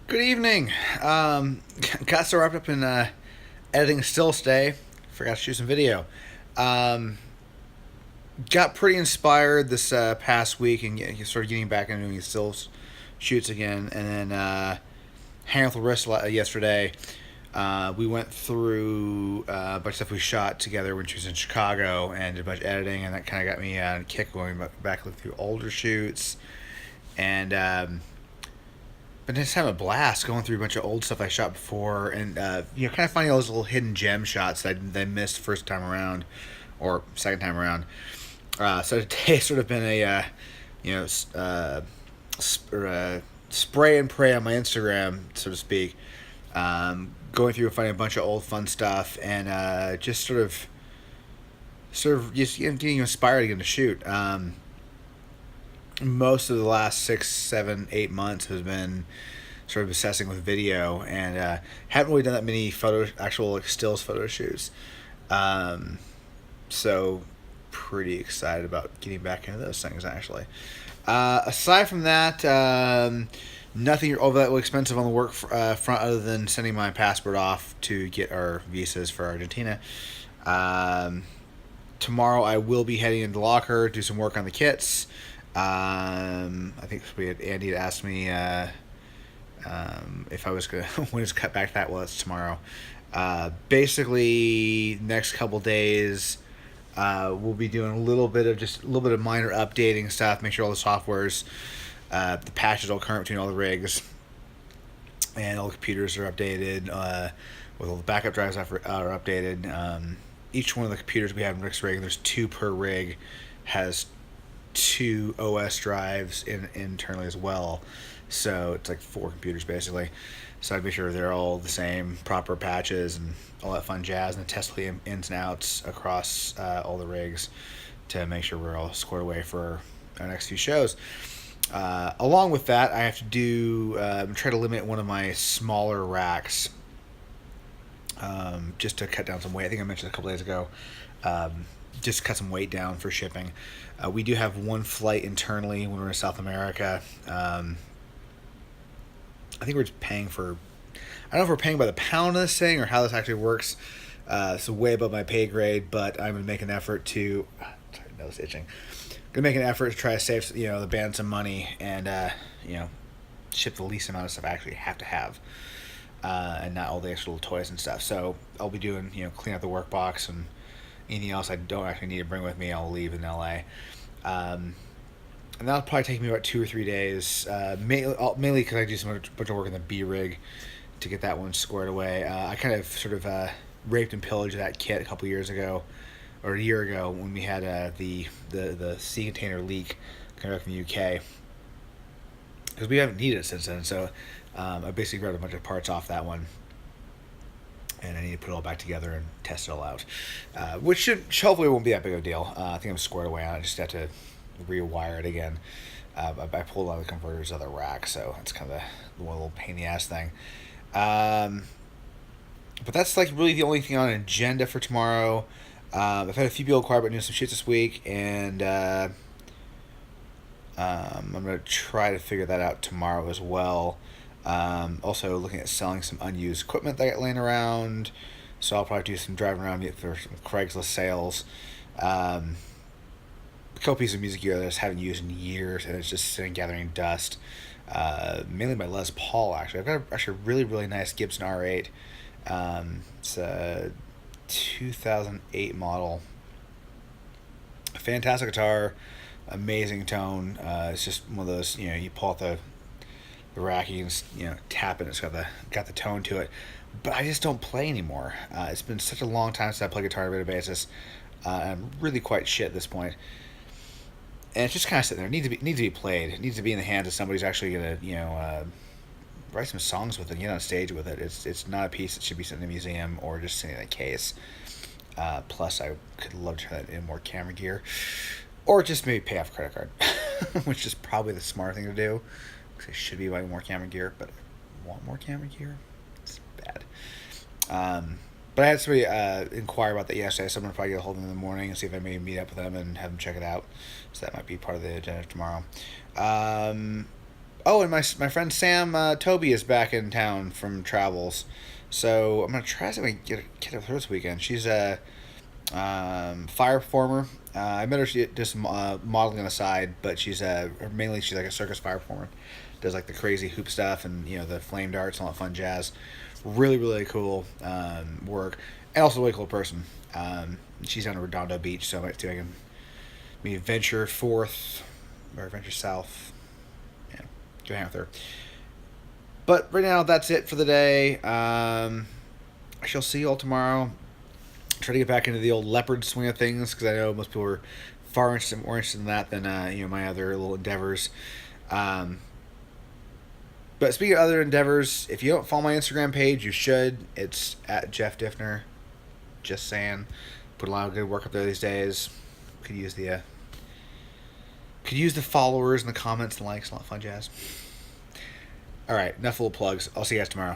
Good evening. Got so wrapped up in editing still stay. Forgot to shoot some video. Um, got pretty inspired this past week and started getting back into doing stills shoots again. And then hanging out with Larissa yesterday. We went through a bunch of stuff we shot together when she was in Chicago and did a bunch of editing, and that kind of got me on a kick going back through older shoots. And but just having a blast going through a bunch of old stuff I shot before, and kind of finding all those little hidden gem shots that I missed first time around, or second time around. So today's sort of been a, you know, spray and pray on my Instagram, so to speak. Going through and finding a bunch of old fun stuff, and just sort of just getting inspired again to shoot. Most of the last 6, 7, 8 months has been sort of obsessing with video, and haven't really done that many actual stills photo shoots. Um, so pretty excited about getting back into those things actually. Aside from that, nothing over that expensive on the work front other than sending my passport off to get our visas for Argentina. Um, Tomorrow I will be heading into locker, do some work on the kits. I think Andy had asked me if I was gonna when it's cut back to that. Well, it's tomorrow. Basically, next couple days, we'll be doing a little bit of minor updating stuff. Make sure all the softwares, the patches all current between all the rigs, and all the computers are updated. With all the backup drives are updated. Each one of the computers we have in Rick's rig, there's two per rig, has two OS drives internally as well. So it's like four computers basically. So I'd make sure they're all the same, proper patches and all that fun jazz, and test the ins and outs across all the rigs to make sure we're all squared away for our next few shows. Along with that, I have to do try to limit one of my smaller racks, just to cut down some weight. I think I mentioned a couple days ago. Just cut some weight down for shipping. We do have one flight internally when we're in South America. I think we're just paying for. I don't know if we're paying by the pound of this thing or how this actually works. It's way above my pay grade, but I'm gonna make an effort to. Sorry, nose itching. Gonna make an effort to try to save the band some money and ship the least amount of stuff I actually have to have. And not all the extra little toys and stuff. So I'll be doing, clean up the workbox, and anything else I don't actually need to bring with me, I'll leave in LA. And that'll probably take me about 2 or 3 days, mainly because I do some bunch of work in the B rig to get that one squared away. I kind of sort of raped and pillaged that kit a couple years ago, or a year ago, when we had the sea container leak coming back from the UK, because we haven't needed it since then. So I basically grabbed a bunch of parts off that one, and I need to put it all back together and test it all out, which should hopefully won't be that big of a deal. I think I'm squared away on it. I just have to rewire it again. I pulled out the converters of the rack, so it's kind of the one little pain in the ass thing. But that's like really the only thing on an agenda for tomorrow. I've had a few people inquire about doing some shit this week, and I'm gonna try to figure that out tomorrow as well. Also looking at selling some unused equipment that I got laying around, so I'll probably do some driving around for some Craigslist sales. A couple pieces of music gear that I just haven't used in years, and it's just sitting gathering dust. Mainly my Les Paul, actually. I've got actually a really, really nice Gibson R8. It's a 2008 model. Fantastic guitar, amazing tone. It's just one of those, you pull out the rack, you can tap it. It's got the tone to it, but I just don't play anymore. It's been such a long time since I play guitar on a regular basis. I'm really quite shit at this point, and it's just kind of sitting there. It needs to be played. It needs to be in the hands of somebody who's actually gonna write some songs with it, get on stage with it. It's not a piece that should be sitting in a museum or just sitting in a case. Plus, I could love to turn that into more camera gear, or just maybe pay off a credit card, which is probably the smart thing to do. I should be buying more camera gear, but I want more camera gear. It's bad. But I had somebody inquire about that yesterday, so I'm going to probably get a hold of them in the morning and see if I may meet up with them and have them check it out. So that might be part of the agenda tomorrow. Oh, and my friend Sam Toby is back in town from travels, so I'm gonna try to get with her this weekend. She's a fire performer. I met her. She does some modeling on the side, but mainly she's like a circus fire performer. Does like the crazy hoop stuff and the flame darts and all that fun jazz. Really really cool work, and also a really cool person. She's down in Redondo Beach, so I might see if I can maybe venture forth or venture south. Yeah, go hang with her. But right now, that's it for the day. I shall see you all tomorrow. Try to get back into the old leopard swing of things because I know most people are more interested in that than my other little endeavors. Um, but speaking of other endeavors, if you don't follow my Instagram page, you should. It's at Jeff Diffner. Just saying, put a lot of good work up there these days. Could use the followers and the comments and likes and all that fun jazz. All right, enough little plugs. I'll see you guys tomorrow.